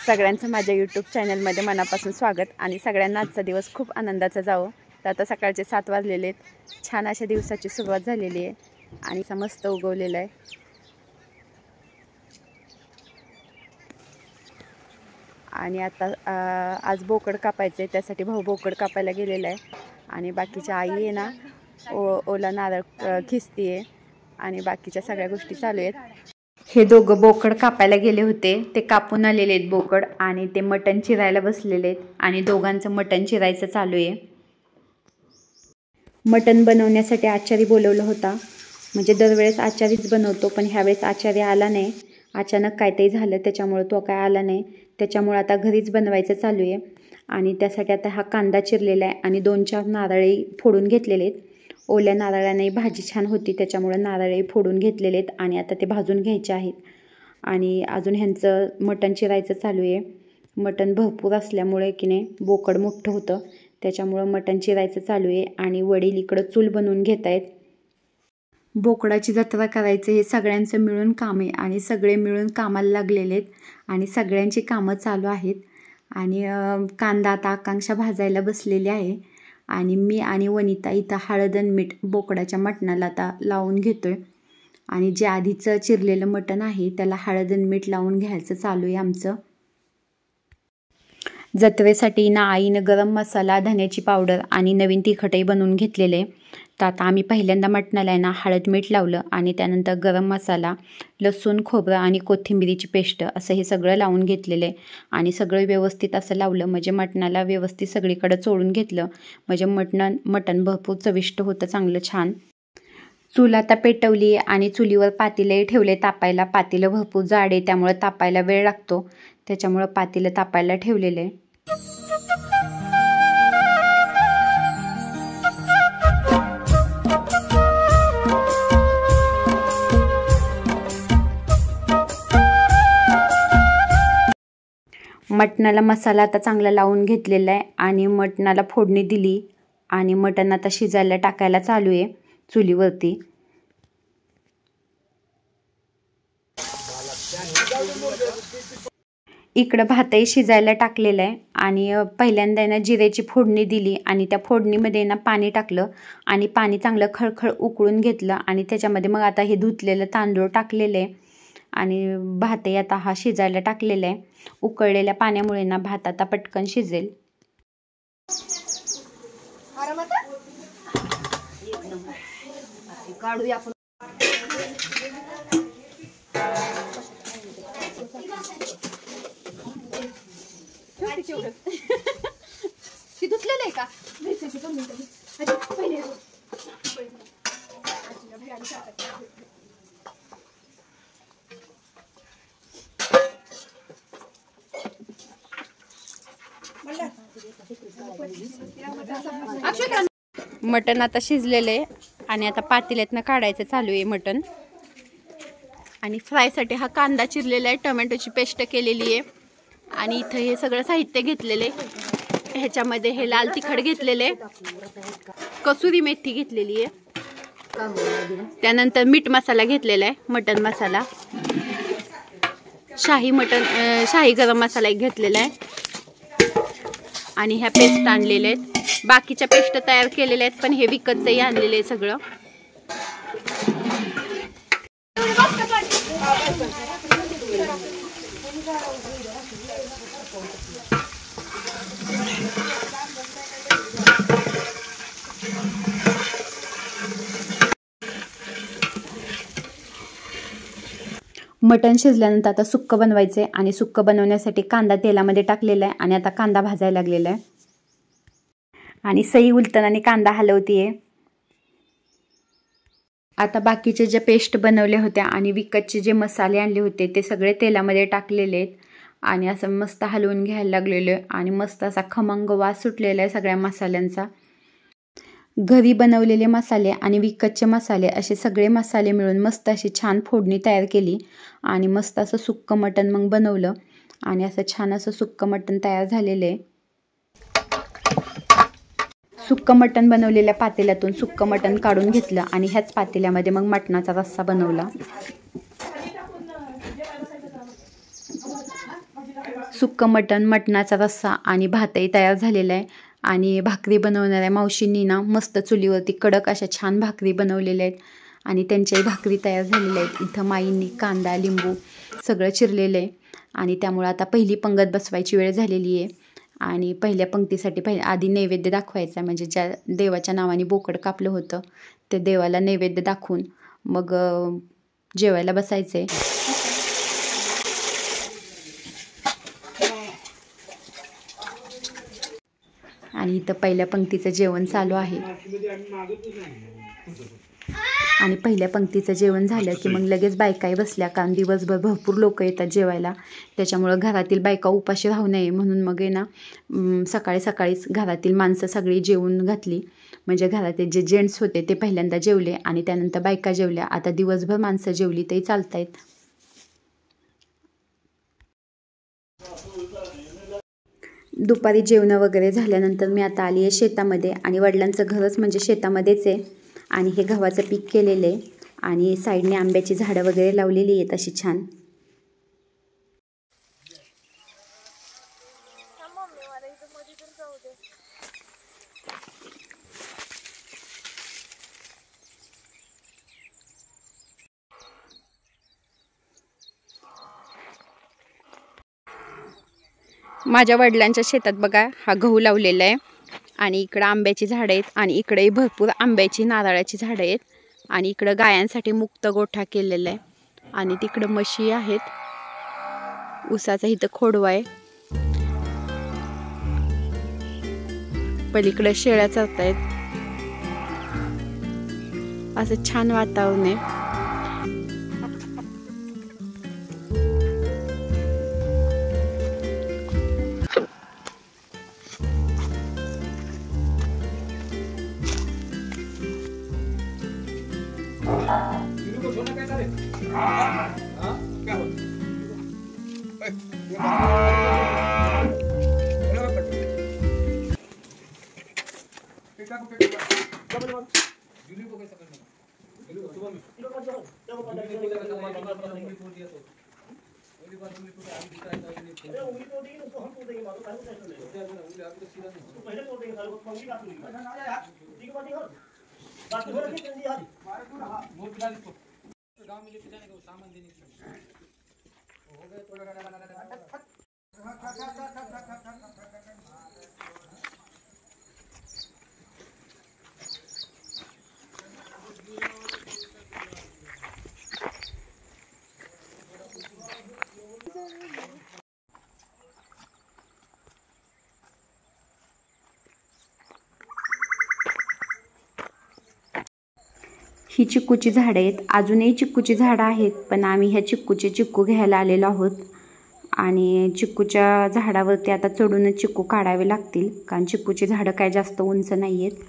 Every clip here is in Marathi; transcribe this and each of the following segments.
सगळ्यांचं माझ्या यूट्यूब चॅनलमध्ये मनापासून स्वागत आणि सगळ्यांना आजचा दिवस खूप आनंदाचा जावो। तर आता सकाळचे 7 वाजलेले आहेत। छान अशा दिवसाची सुरुवात झालेली आहे आणि मस्त उगवलेला आहे। आणि आता आज बोकड कापायचे आहे, त्यासाठी भाऊ बोकड कापायला गेलेला आहे आणि बाकीची आई आहे ना ओला नारळ खिसतीये आणि बाकीच्या सगळ्या गोष्टी चालू आहेत। हे दोघं बोकड कापायला गेले होते, ते कापून आलेले आहेत बोकड आणि ते मटण चिरायला बसलेले आहेत आणि दोघांचं मटण चिरायचं चालू आहे। मटण बनवण्यासाठी आचारी बोलवलं होता, म्हणजे दरवेळेस आचारीच बनवतो, पण ह्यावेळेस आचारी आला नाही। अचानक काहीतरी झालं त्याच्यामुळे तो काय आला नाही, त्याच्यामुळे आता घरीच बनवायचं चालू आहे। आणि त्यासाठी आता हा कांदा चिरलेला आहे आणि 2-4 नारळी फोडून घेतलेले आहेत। ओल्या नारळाने भाजी छान होती, त्याच्यामुळे नारळी फोडून घेतलेले आहेत आणि आता ते भाजून घ्यायचे आहेत। आणि अजून ह्यांचं मटण चिरायचं चालू आहे। मटण भरपूर असल्यामुळे की नाही बोकड मोठं होतं, त्याच्यामुळे मटण चिरायचं चालू आहे आणि वडील इकडं चूल बनवून घेत आहेत। बोकडाची जत्रा करायचं हे सगळ्यांचं मिळून काम आहे आणि सगळे मिळून कामाला लागलेले आहेत आणि सगळ्यांची कामं चालू आहेत। आणि कांदा आता आकांक्षा भाजायला बसलेली आहे आणि मी आणि वनिता इथं हळद आणि मीठ बोकडाच्या मटणाला आता लावून घेतोय आणि जे आधीचं चिरलेलं मटण आहे त्याला हळद आणि मीठ लावून घ्यायचं चालू आहे आमचं। जत्रेसाठी ना आईनं गरम मसाला, धन्याची पावडर आणि नवीन तिखटही बनवून घेतलेले। तर आता आम्ही पहिल्यांदा मटणाला आहे ना हळद मीठ लावलं आणि त्यानंतर गरम मसाला, लसूण, खोबरं आणि कोथिंबिरीची पेस्ट असं हे सगळं लावून घेतलेलं आहे आणि सगळं व्यवस्थित असं लावलं, म्हणजे मटणाला व्यवस्थित सगळीकडे चोळून घेतलं, म्हणजे मटण भरपूर चविष्ट होतं, चांगलं छान। चूल आता पेटवली आणि चुलीवर पातेले ठेवले तापायला। पातेलं भरपूर जाड आहे त्यामुळे तापायला वेळ लागतो, त्याच्यामुळे पातेलं तापायला ठेवलेलं आहे। मटणाला मसाला आता चांगला लावून घेतलेला आहे आणि मटणाला फोडणी दिली आणि मटण आता शिजायला टाकायला चालू आहे चुलीवरती। इकडं भातही शिजायला टाकलेलं आहे आणि पहिल्यांदा ना जिऱ्याची फोडणी दिली आणि त्या फोडणीमध्ये ना पाणी टाकलं आणि पाणी चांगलं खळखळ उकळून घेतलं आणि त्याच्यामध्ये मग आता हे धुतलेलं तांदूळ टाकलेलं आहे आणि भातही आता हा शिजायला टाकलेला आहे। उकळलेल्या पाण्यामुळे ना भात आता पटकन शिजेल। धुतलेलं आहे का? मटण आता शिजलेलं आहे आणि आता पातेल्यातनं काढायचं चालू आहे मटण। आणि फ्रायसाठी हा कांदा चिरलेला आहे, टोमॅटोची पेस्ट केलेली आहे आणि इथं हे सगळं साहित्य घेतलेले। ह्याच्यामध्ये हे लाल तिखट घेतलेले, कसुरी मेथी घेतलेली आहे, त्यानंतर मीठ मसाला घेतलेला आहे, मटन मसाला, शाही गरम मसाला एक घेतलेला आहे आणि ह्या पेस्ट आणलेल्या आहेत। बाकीच्या पेस्ट तयार केलेल्या आहेत पण हे विकतचंही आणलेलं आहे सगळं। मटण शिजल्यानंतर आता सुक्क बनवायचे आणि सुक्क बनवण्यासाठी कांदा तेलामध्ये टाकलेला आहे आणि आता कांदा भाजायला लागलेला आहे आणि सई उलटताना कांदा हलवतीये। आता बाकीचे जे पेस्ट बनवले होते आणि विकतचे जे मसाले आणले होते ते सगळे तेलामध्ये टाकलेले आहेत आणि असं मस्त हलवून घ्यायला लागलेले आणि मस्त असा खमंग वास सुटलेला आहे सगळ्या मसाल्यांचा। घरी बनवलेले मसाले आणि विकतचे मसाले असे सगळे मसाले मिळून मस्त अशी छान फोडणी तयार केली आणि मस्त असं सुक्क मटण मग बनवलं आणि असं छान असं सुक्क मटण तयार झालेलं आहे। सुक्क मटण बनवलेल्या पातेल्यातून सुक्क मटण काढून घेतलं आणि ह्याच पातेल्यामध्ये मग मटणाचा रस्सा बनवला। सुक्कं मटण, मटणाचा रस्सा आणि भातही तयार झालेला आहे. आणि भाकरी बनवणाऱ्या मावशींनी ना मस्त चुलीवरती कडक अशा छान भाकरी बनवलेल्या आहेत आणि त्यांच्याही भाकरी तयार झालेल्या आहेत. इथं माईंनी कांदा, लिंबू सगळं चिरलेलं आहे आणि त्यामुळे आता पहिली पंगत बसवायची वेळ झालेली आहे. आणि पहिल्या पंक्तीसाठी आधी नैवेद्य दाखवायचा, म्हणजे ज्या देवाच्या नावाने बोकड कापलं होतं ते देवाला नैवेद्य दाखवून मग जेवायला बसायचं आहे. आणि इथं पहिल्या पंक्तीचं जेवण चालू आहे. आणि पहिल्या पंक्तीचं जेवण झालं की मग लगेच बायकाही बसल्या, कारण दिवसभर भरपूर लोक येतात जेवायला. त्याच्यामुळं घरातील बायका उपाशी राहू नये म्हणून मग आहे ना सकाळी सकाळीच घरातील माणसं सगळी जेवून घातली. म्हणजे घरातील जे जेंट्स होते ते पहिल्यांदा जेवले आणि त्यानंतर बायका जेवल्या. आता दिवसभर माणसं जेवली तरी चालतायत. दुपारी जेवणं वगैरे झाल्यानंतर मी आता आली आहे शेतामध्ये. आणि वडिलांचं घरच म्हणजे शेतामध्येच आहे. आणि हे गव्हाचं पीक केलेलं आहे आणि साईडने आंब्याची झाडं वगैरे लावलेली आहेत अशी छान. माझ्या वडिलांच्या शेतात बघा हा गहू लावलेला आहे आणि इकडं आंब्याची झाडं आहेत आणि इकडेही भरपूर आंब्याची नारळाची झाडं आहेत. आणि इकडं गायांसाठी मुक्त गोठा केलेला आहे आणि तिकडं म्हशी आहेत. ऊसाचा इथं खोडवा आहे. पलीकडे शेळ्या चरतायत. असं छान वातावरण आहे. ही चिक्कूची झाडं आहेत. अजूनही चिक्कूची झाडं आहेत, पण आम्ही ह्या चिक्कू घ्यायला आलेलो आहोत. आणि चिक्कूच्या झाडावरती आता चढूनच चिक्कू काढावे लागतील, कारण चिक्कूची झाडं काय जास्त उंच नाही आहेत.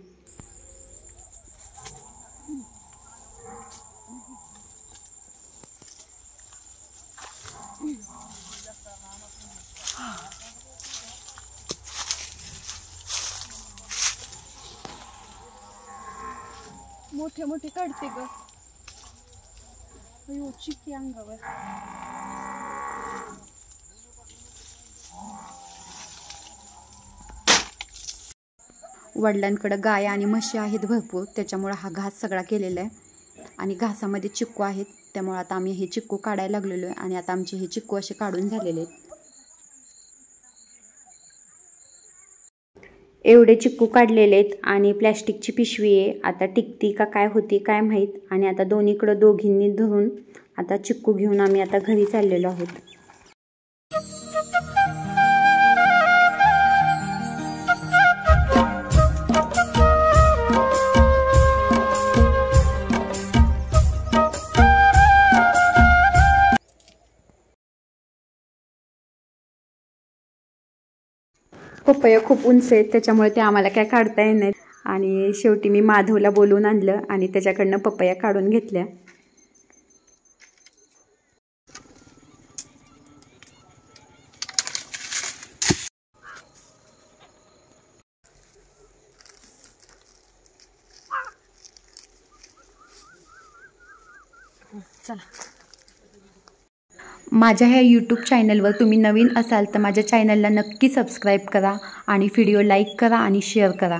मोठे मोठे काढते ग. चिक्की अंगावर. वडिलांकडे गाय आणि म्हशी आहेत भरपूर, त्याच्यामुळे हा घास सगळा केलेला आहे. आणि घासामध्ये चिक्कू आहेत, त्यामुळे आता आम्ही हे चिक्कू काढायला लागलेलो आहे. आणि आता आमचे हे चिक्कू असे काढून झालेले आहेत. एवढे चिक्कू काढलेले आहेत आणि प्लॅस्टिकची पिशवी आहे. आता टिकती का काय होती काय माहीत. आणि आता दोन्हीकडं दोघींनी धरून आता चिक्कू घेऊन आम्ही आता घरी चाललेलो आहोत. पपया खूप उंच आहेत, त्याच्यामुळे ते आम्हाला काय काढता येत नाही. आणि शेवटी मी माधवला बोलवून आणलं आणि त्याच्याकडनं पपया काढून घेतल्या. माझ्या ह्या यूट्यूब चॅनलवर तुम्ही नवीन असाल तर माझ्या चॅनलला नक्की सबस्क्राईब करा आणि व्हिडिओ लाईक करा आणि शेअर करा.